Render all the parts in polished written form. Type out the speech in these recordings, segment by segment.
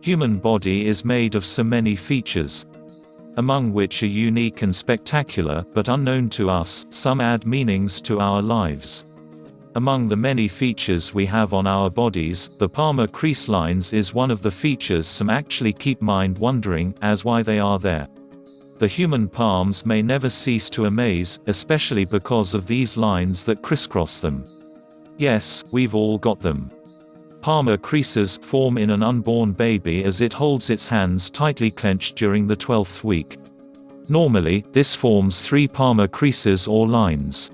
Human body is made of so many features, among which are unique and spectacular, but unknown to us. Some add meanings to our lives. Among the many features we have on our bodies, the palmar crease lines is one of the features some actually keep mind wondering as why they are there. The human palms may never cease to amaze, especially because of these lines that crisscross them. Yes, we've all got them. Palmar creases form in an unborn baby as it holds its hands tightly clenched during the 12th week. Normally, this forms 3 palmar creases or lines.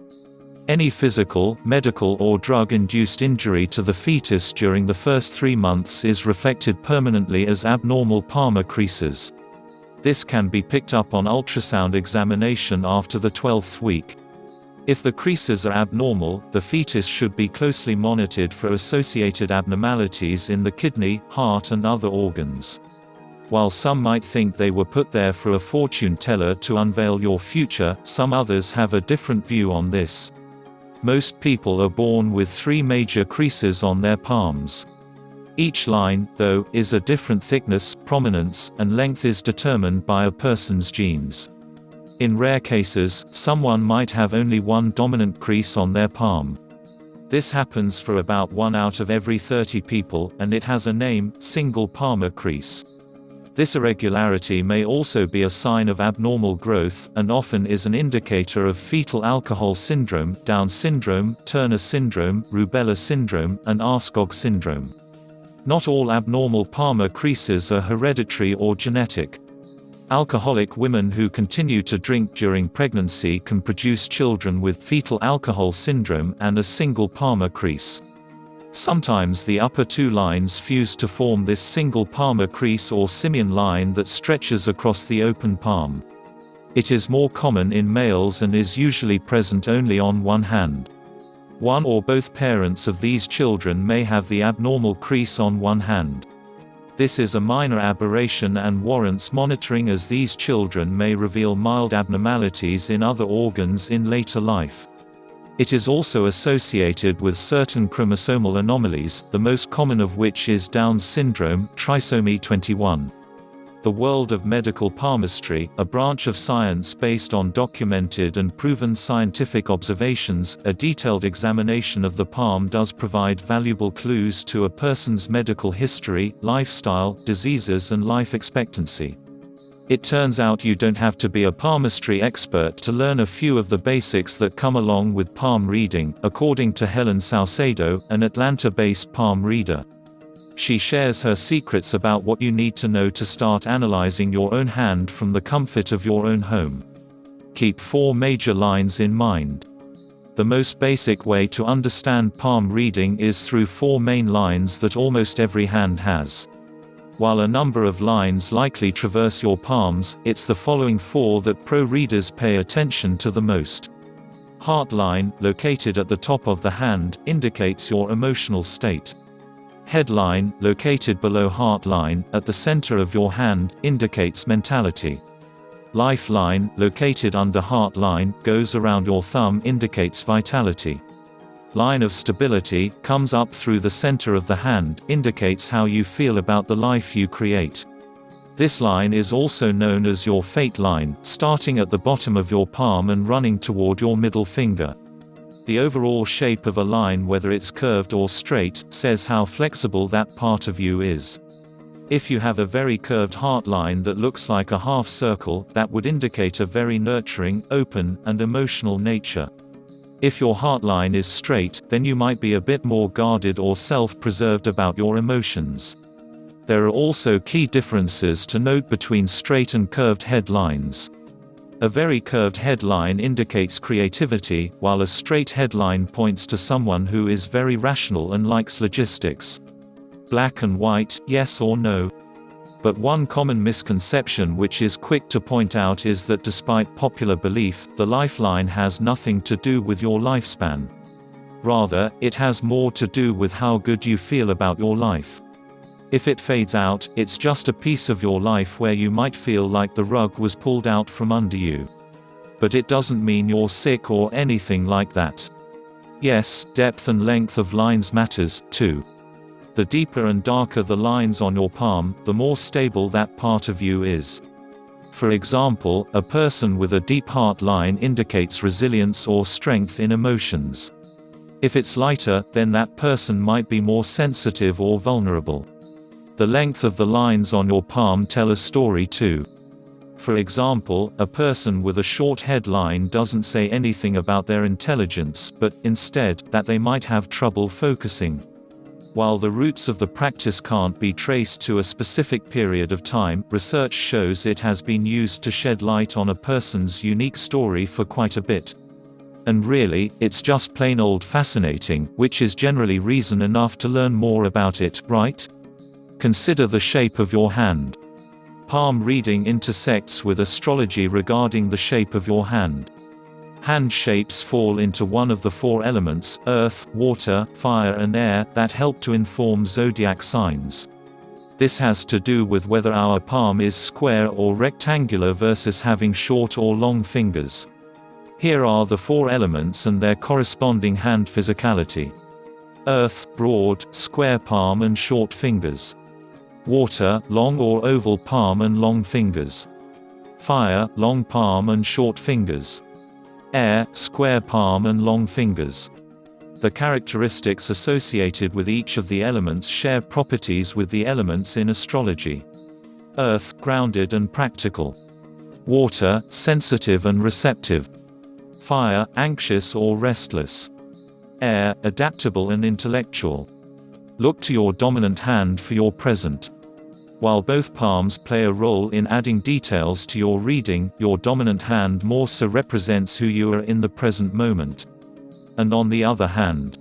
Any physical, medical or drug-induced injury to the fetus during the first 3 months is reflected permanently as abnormal palmar creases. This can be picked up on ultrasound examination after the 12th week. If the creases are abnormal, the fetus should be closely monitored for associated abnormalities in the kidney, heart and other organs. While some might think they were put there for a fortune teller to unveil your future, some others have a different view on this. Most people are born with 3 major creases on their palms. Each line, though, is a different thickness, prominence, and length is determined by a person's genes. In rare cases, someone might have only one dominant crease on their palm. This happens for about 1 out of every 30 people, and it has a name, single palmar crease. This irregularity may also be a sign of abnormal growth, and often is an indicator of fetal alcohol syndrome, Down syndrome, Turner syndrome, rubella syndrome, and Aarskog syndrome. Not all abnormal palmar creases are hereditary or genetic. Alcoholic women who continue to drink during pregnancy can produce children with fetal alcohol syndrome and a single palmar crease. Sometimes the upper 2 lines fuse to form this single palmar crease or simian line that stretches across the open palm. It is more common in males and is usually present only on one hand. One or both parents of these children may have the abnormal crease on one hand. This is a minor aberration and warrants monitoring, as these children may reveal mild abnormalities in other organs in later life. It is also associated with certain chromosomal anomalies, the most common of which is Down syndrome, trisomy 21. The world of medical palmistry, a branch of science based on documented and proven scientific observations, a detailed examination of the palm does provide valuable clues to a person's medical history, lifestyle, diseases and life expectancy. It turns out you don't have to be a palmistry expert to learn a few of the basics that come along with palm reading, according to Helen Saucedo, an Atlanta-based palm reader. She shares her secrets about what you need to know to start analyzing your own hand from the comfort of your own home. Keep 4 major lines in mind. The most basic way to understand palm reading is through 4 main lines that almost every hand has. While a number of lines likely traverse your palms, it's the following 4 that pro readers pay attention to the most. Heart line, located at the top of the hand, indicates your emotional state. Head line, located below heart line, at the center of your hand, indicates mentality. Life line, located under heart line, goes around your thumb, indicates vitality. Line of stability, comes up through the center of the hand, indicates how you feel about the life you create. This line is also known as your fate line, starting at the bottom of your palm and running toward your middle finger. The overall shape of a line, whether it's curved or straight, says how flexible that part of you is. If you have a very curved heart line that looks like a half circle, that would indicate a very nurturing, open, and emotional nature. If your heart line is straight, then you might be a bit more guarded or self-preserved about your emotions. There are also key differences to note between straight and curved head lines. A very curved head line indicates creativity, while a straight head line points to someone who is very rational and likes logistics. Black and white, yes or no? But one common misconception which is quick to point out is that despite popular belief, the lifeline has nothing to do with your lifespan. Rather, it has more to do with how good you feel about your life. If it fades out, it's just a piece of your life where you might feel like the rug was pulled out from under you. But it doesn't mean you're sick or anything like that. Yes, depth and length of lines matters, too. The deeper and darker the lines on your palm, the more stable that part of you is. For example, a person with a deep heart line indicates resilience or strength in emotions. If it's lighter, then that person might be more sensitive or vulnerable. The length of the lines on your palm tell a story too. For example, a person with a short head line doesn't say anything about their intelligence, but, instead, that they might have trouble focusing. While the roots of the practice can't be traced to a specific period of time, research shows it has been used to shed light on a person's unique story for quite a bit. And really, it's just plain old fascinating, which is generally reason enough to learn more about it, right? Consider the shape of your hand. Palm reading intersects with astrology regarding the shape of your hand. Hand shapes fall into one of the four elements, earth, water, fire and air, that help to inform zodiac signs. This has to do with whether our palm is square or rectangular versus having short or long fingers. Here are the four elements and their corresponding hand physicality. Earth, broad, square palm and short fingers. Water, long or oval palm and long fingers. Fire, long palm and short fingers. Air, square palm and long fingers. The characteristics associated with each of the elements share properties with the elements in astrology. Earth, grounded and practical. Water, sensitive and receptive. Fire, anxious or restless. Air, adaptable and intellectual. Look to your dominant hand for your present. While both palms play a role in adding details to your reading, your dominant hand more so represents who you are in the present moment. And on the other hand,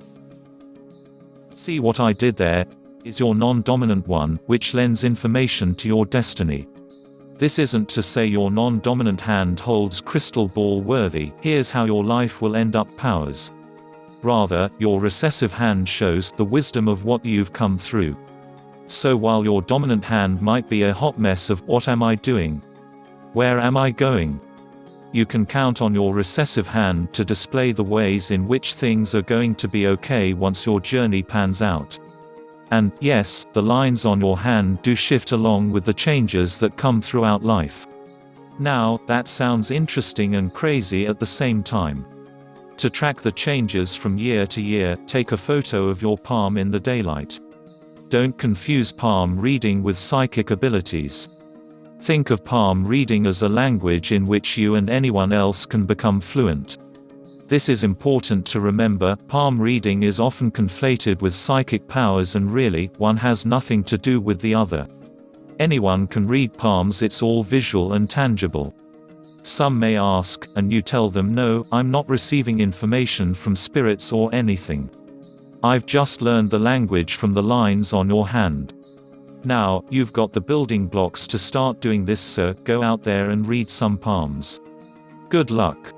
see what I did there? Is your non-dominant one, which lends information to your destiny. This isn't to say your non-dominant hand holds crystal ball worthy, here's how your life will end up powers. Rather, your recessive hand shows the wisdom of what you've come through. So while your dominant hand might be a hot mess of what am I doing? Where am I going? You can count on your recessive hand to display the ways in which things are going to be okay once your journey pans out. And, yes, the lines on your hand do shift along with the changes that come throughout life. Now, that sounds interesting and crazy at the same time. To track the changes from year to year, take a photo of your palm in the daylight. Don't confuse palm reading with psychic abilities. Think of palm reading as a language in which you and anyone else can become fluent. This is important to remember. Palm reading is often conflated with psychic powers, and really, one has nothing to do with the other. Anyone can read palms, it's all visual and tangible. Some may ask, and you tell them, no, I'm not receiving information from spirits or anything. I've just learned the language from the lines on your hand. Now, you've got the building blocks to start doing this, so go out there and read some palms. Good luck.